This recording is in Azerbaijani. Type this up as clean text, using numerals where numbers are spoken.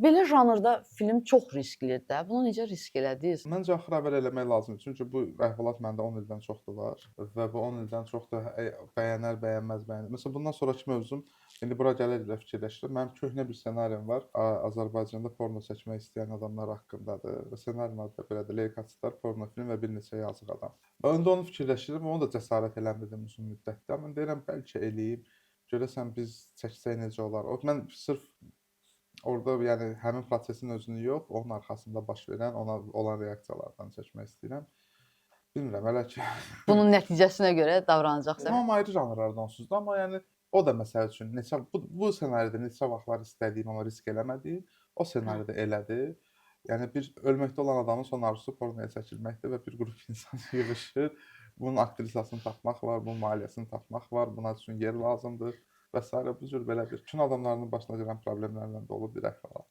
belə janrda film çox risklidir də. Buna necə risk elədiniz? Məncə axır əvvəl eləmək lazımdır. Çünki bu əhvalat məndə 10 ildən çoxdur var və bu 10 ildən çoxdur bəyənər, bəyənməz, bəyənir. Məsələn, bundan sonrakı mövzum indi bura gəlir ilə fikirləşdim. Mənim köhnə bir ssenarim var. Azərbaycanda porno çəkmək istəyən adamlar haqqındadır. Və ssenariyin adı da belədir: Leykaçılar, porno film və bir neçə yazıq adam. Və indi onu fikirləşirdim, onu da cəsarət eləmirdim uzun müddətdə. Amma deyirəm bəlkə eləyim. Görəsən biz çəksək necə olar? Mən sırf orada yəni həmin prosesin özünü yox, onun arxasında baş verən, ona olan reaksiyalardan çəkmək istəyirəm. Bilmirəm, hələ ki. Bunun nəticəsinə görə davranacaqsan. Tamam ayrı janrlardan onsuz da, amma yəni o da məsəl üçün neçə bu ssenaridə neçə vaxtlar istədiyim, amma risk eləmədiyim, o ssenaridə elədi. Yəni bir ölməkdə olan adamın son arzusu pornoya çəkilməkdir və bir qrup insan yığışır. Bunun aktrisasını tapmaq var, bunun maliyyəsini tapmaq var, buna üçün yer lazımdır və s. bu cür belə bir kino adamlarının başına gələn problemlərlə dolu bir əhvalat.